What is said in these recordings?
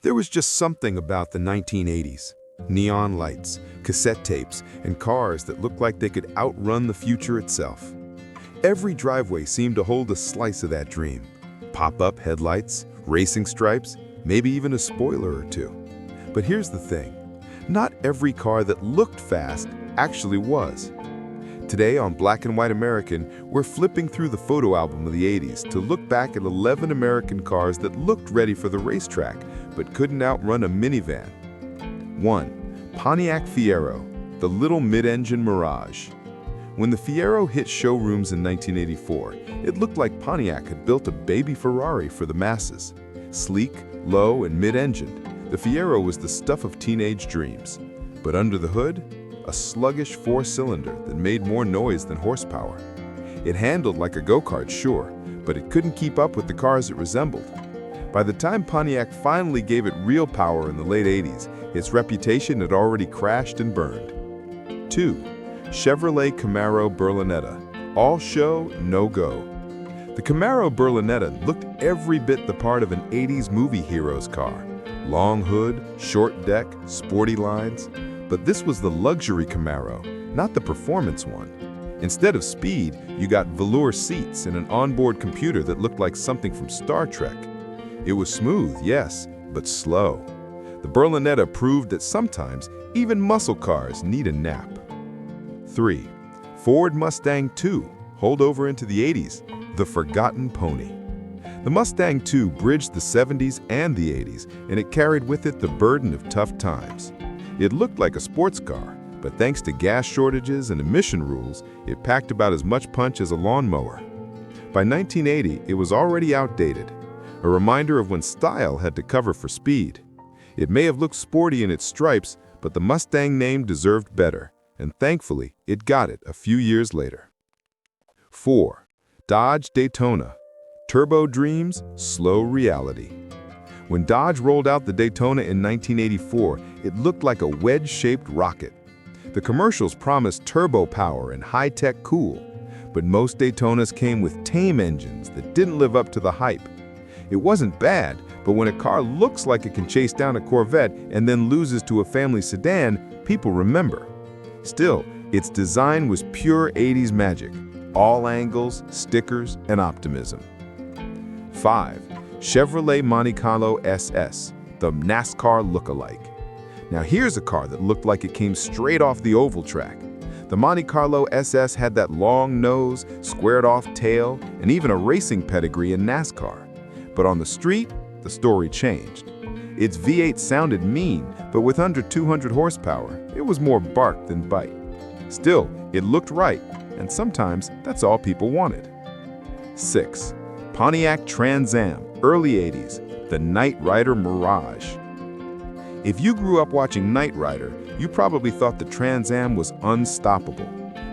There was just something about the 1980s. Neon lights, cassette tapes, and cars that looked like they could outrun the future itself. Every driveway seemed to hold a slice of that dream. Pop-up headlights, racing stripes, maybe even a spoiler or two. But here's the thing. Not every car that looked fast actually was. Today on Black and White American, we're flipping through the photo album of the 80s to look back at 11 American cars that looked ready for the racetrack but couldn't outrun a minivan. 1. Pontiac Fiero, the little mid-engine mirage. When the Fiero hit showrooms in 1984, it looked like Pontiac had built a baby Ferrari for the masses. Sleek, low, and mid-engined, the Fiero was the stuff of teenage dreams. But under the hood, a sluggish four-cylinder that made more noise than horsepower. It handled like a go-kart, sure, but it couldn't keep up with the cars it resembled. By the time Pontiac finally gave it real power in the late 80s, its reputation had already crashed and burned. 2. Chevrolet Camaro Berlinetta. All show, no go. The Camaro Berlinetta looked every bit the part of an 80s movie hero's car. Long hood, short deck, sporty lines. But this was the luxury Camaro, not the performance one. Instead of speed, you got velour seats and an onboard computer that looked like something from Star Trek. It was smooth, yes, but slow. The Berlinetta proved that sometimes even muscle cars need a nap. 3. Ford Mustang II, holdover into the 80s, the forgotten pony. The Mustang II bridged the 70s and the 80s, and it carried with it the burden of tough times. It looked like a sports car, but thanks to gas shortages and emission rules, it packed about as much punch as a lawnmower. By 1980, it was already outdated, a reminder of when style had to cover for speed. It may have looked sporty in its stripes, but the Mustang name deserved better, and thankfully, it got it a few years later. 4. Dodge Daytona. Turbo dreams, slow reality. When Dodge rolled out the Daytona in 1984, it looked like a wedge-shaped rocket. The commercials promised turbo power and high-tech cool, but most Daytonas came with tame engines that didn't live up to the hype. It wasn't bad, but when a car looks like it can chase down a Corvette and then loses to a family sedan, people remember. Still, its design was pure 80s magic, all angles, stickers, and optimism. 5. Chevrolet Monte Carlo SS, the NASCAR look-alike. Now here's a car that looked like it came straight off the oval track. The Monte Carlo SS had that long nose, squared-off tail, and even a racing pedigree in NASCAR. But on the street, the story changed. Its V8 sounded mean, but with under 200 horsepower, it was more bark than bite. Still, it looked right, and sometimes that's all people wanted. 6. Pontiac Trans Am, early 80s, the Knight Rider Mirage. If you grew up watching Knight Rider, you probably thought the Trans Am was unstoppable.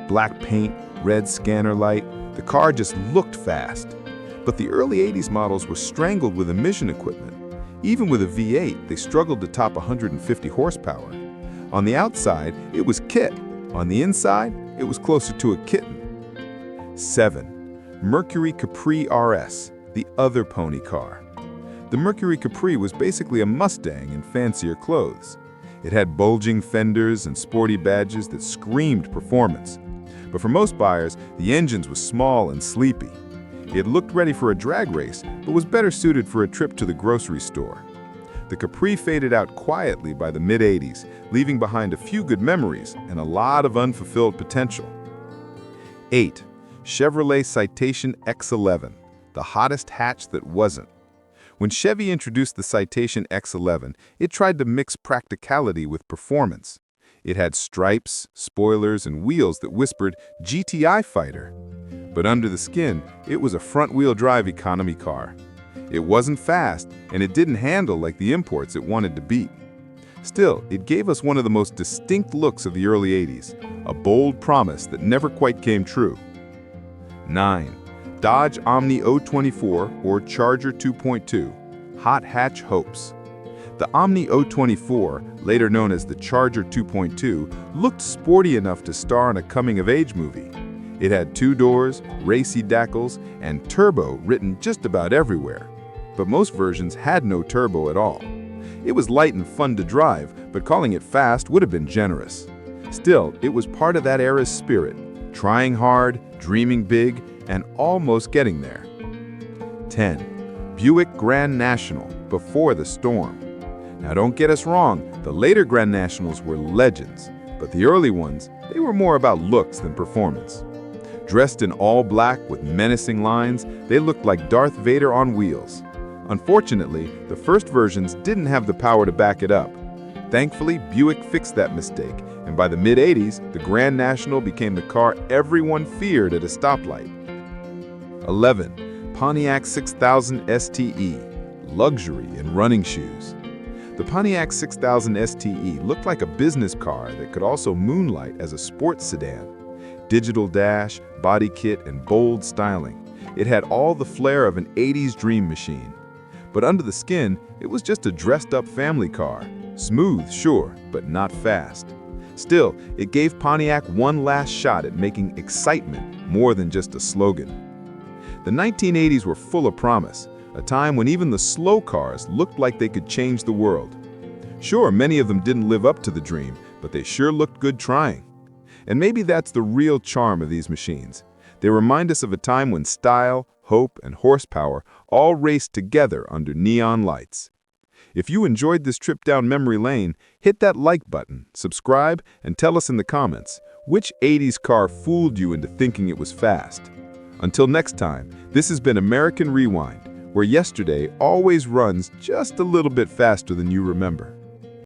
Black paint, red scanner light, the car just looked fast. But the early 80s models were strangled with emission equipment. Even with a V8, they struggled to top 150 horsepower. On the outside, it was kit. On the inside, it was closer to a kitten. 7. Mercury Capri RS, the other pony car. The Mercury Capri was basically a Mustang in fancier clothes. It had bulging fenders and sporty badges that screamed performance. But for most buyers, the engine was small and sleepy. It looked ready for a drag race, but was better suited for a trip to the grocery store. The Capri faded out quietly by the mid-80s, leaving behind a few good memories and a lot of unfulfilled potential. 8. Chevrolet Citation X11, the hottest hatch that wasn't. When Chevy introduced the Citation X11, it tried to mix practicality with performance. It had stripes, spoilers, and wheels that whispered GTI fighter. But under the skin, it was a front-wheel drive economy car. It wasn't fast, and it didn't handle like the imports it wanted to beat. Still, it gave us one of the most distinct looks of the early 80s, a bold promise that never quite came true. 9. Dodge Omni 024 or Charger 2.2, hot hatch hopes. The Omni 024, later known as the Charger 2.2, looked sporty enough to star in a coming-of-age movie. It had 2 doors, racy decals, and turbo written just about everywhere. But most versions had no turbo at all. It was light and fun to drive, but calling it fast would have been generous. Still, it was part of that era's spirit, trying hard, dreaming big, and almost getting there. 10. Buick Grand National, before the storm. Now don't get us wrong, the later Grand Nationals were legends, but the early ones, they were more about looks than performance. Dressed in all black with menacing lines, they looked like Darth Vader on wheels. Unfortunately, the first versions didn't have the power to back it up. Thankfully, Buick fixed that mistake, and by the mid-80s, the Grand National became the car everyone feared at a stoplight. 11. Pontiac 6000 STE, luxury in running shoes. The Pontiac 6000 STE looked like a business car that could also moonlight as a sports sedan. Digital dash, body kit, and bold styling. It had all the flair of an 80s dream machine. But under the skin, it was just a dressed-up family car. Smooth, sure, but not fast. Still, it gave Pontiac one last shot at making excitement more than just a slogan. The 1980s were full of promise, a time when even the slow cars looked like they could change the world. Sure, many of them didn't live up to the dream, but they sure looked good trying. And maybe that's the real charm of these machines. They remind us of a time when style, hope, and horsepower all raced together under neon lights. If you enjoyed this trip down memory lane, hit that like button, subscribe, and tell us in the comments, which 80s car fooled you into thinking it was fast? Until next time, this has been American Rewind, where yesterday always runs just a little bit faster than you remember.